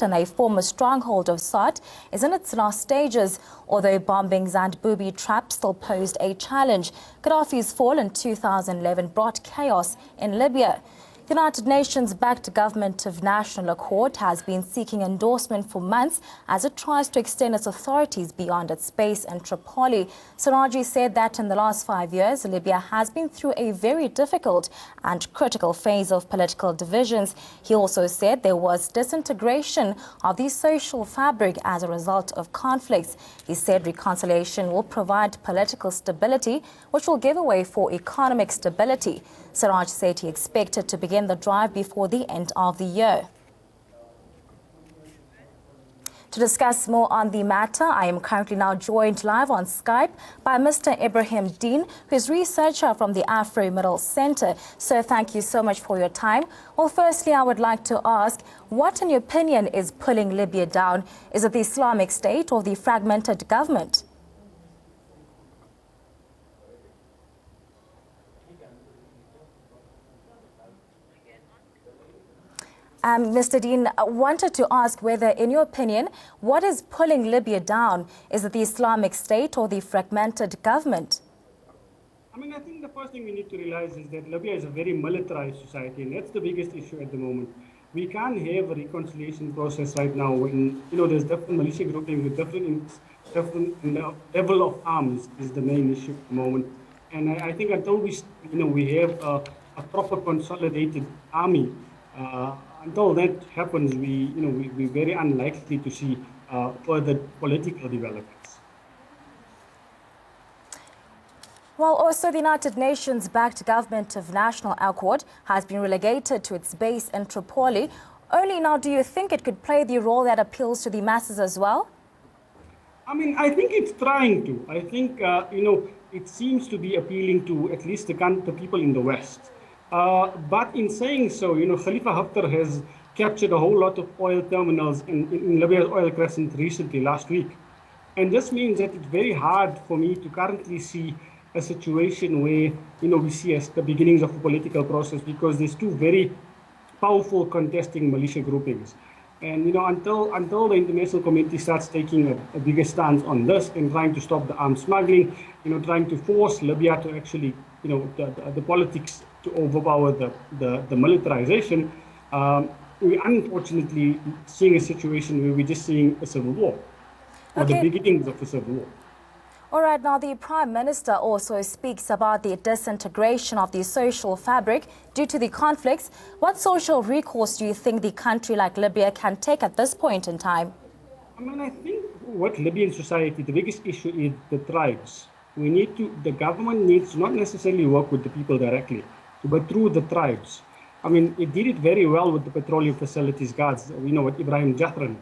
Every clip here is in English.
and a former stronghold of Assad, is in its last stages. Although bombings and booby traps still posed a challenge, Gaddafi's fall in 2011 brought chaos in Libya. The United Nations-backed Government of National Accord has been seeking endorsement for months as it tries to extend its authorities beyond its base in Tripoli. Siraji said that in the last 5 years, Libya has been through a very difficult and critical phase of political divisions. He also said there was disintegration of the social fabric as a result of conflicts. He said reconciliation will provide political stability, which will give way for economic stability. Siraj said he expected to begin the drive before the end of the year. To discuss more on the matter, I am currently now joined live on Skype by Mr. Ibrahim Dean, who is researcher from the Afro-Middle Center. Sir, thank you so much for your time. Well, firstly, I would like to ask, what in your opinion is pulling Libya down? Is it the Islamic State or the fragmented government? Mr. Dean, I wanted to ask whether, in your opinion, what is pulling Libya down? Is it the Islamic State or the fragmented government? I think the first thing we need to realize is that Libya is a very militarized society, and that's the biggest issue at the moment. We can't have a reconciliation process right now when, there's different militia groupings with different level of arms is the main issue at the moment. And I think until we have a proper consolidated army, until that happens, we're very unlikely to see further political developments. Well, also the United Nations-backed Government of National Accord has been relegated to its base in Tripoli. Only now, do you think it could play the role that appeals to the masses as well? I think it's trying to. I think, it seems to be appealing to at least the people in the West. But in saying so, Khalifa Haftar has captured a whole lot of oil terminals in Libya's oil crescent recently, last week. And this means that it's very hard for me to currently see a situation where, we see as the beginnings of a political process, because there's two very powerful contesting militia groupings. And, until the international community starts taking a bigger stance on this and trying to stop the arms smuggling, trying to force Libya to actually, the politics to overpower the militarization, we're unfortunately seeing a situation where we're just seeing a civil war, or the beginnings of a civil war. All right, now the Prime Minister also speaks about the disintegration of the social fabric due to the conflicts. What social recourse do you think the country like Libya can take at this point in time? I think what Libyan society, the biggest issue is the tribes. The government needs to not necessarily work with the people directly, but through the tribes. It did it very well with the petroleum facilities guards, with Ibrahim Jathran,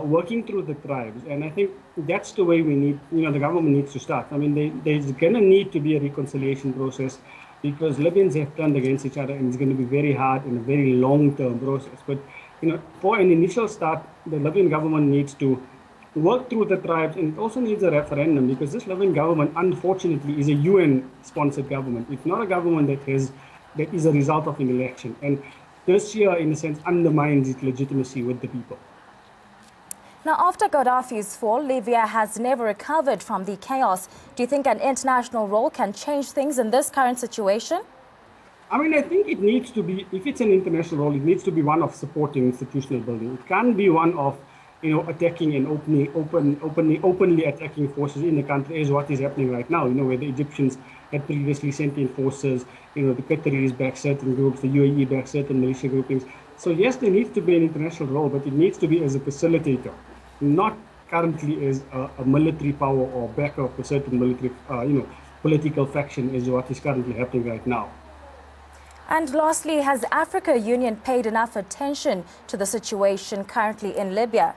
working through the tribes. And I think that's the way we need, the government needs to start. There's going to need to be a reconciliation process, because Libyans have turned against each other, and it's going to be very hard and a very long-term process. But, for an initial start, the Libyan government needs to work through the tribes, and it also needs a referendum, because this Libyan government, unfortunately, is a UN-sponsored government. It's not a government that is a result of an election. And this year, in a sense, undermines its legitimacy with the people. Now, after Gaddafi's fall, Libya has never recovered from the chaos. Do you think an international role can change things in this current situation? I think it needs to be, if it's an international role, it needs to be one of supporting institutional building. It can't be one of, attacking and openly attacking forces in the country, as what is happening right now, where the Egyptians had previously sent in forces, the Qataris back certain groups, the UAE back certain militia groupings. So yes, there needs to be an international role, but it needs to be as a facilitator, not currently as a military power or backer of a certain military, political faction, as what is currently happening right now. And lastly, has Africa Union paid enough attention to the situation currently in Libya?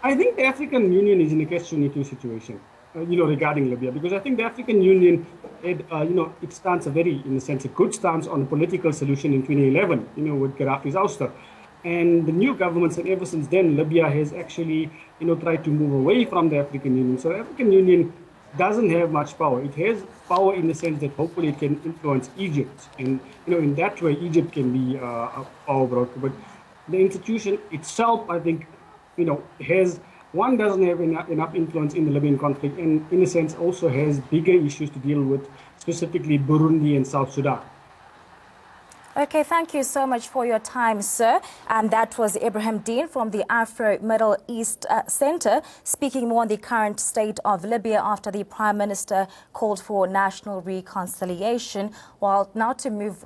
I think the African Union is in a catch-22 situation, regarding Libya, because I think the African Union had, it stands a very, in a sense, a good stance on a political solution in 2011, with Gaddafi's ouster. And the new governments, and ever since then, Libya has actually, tried to move away from the African Union. So the African Union doesn't have much power. It has power in the sense that hopefully it can influence Egypt. And, in that way, Egypt can be a power broker. But the institution itself, I think, doesn't have enough influence in the Libyan conflict, and in a sense also has bigger issues to deal with, specifically Burundi and South Sudan. Okay, thank you so much for your time, sir. And that was Ibrahim Dean from the Afro-Middle East Center, speaking more on the current state of Libya after the Prime Minister called for national reconciliation. While now to move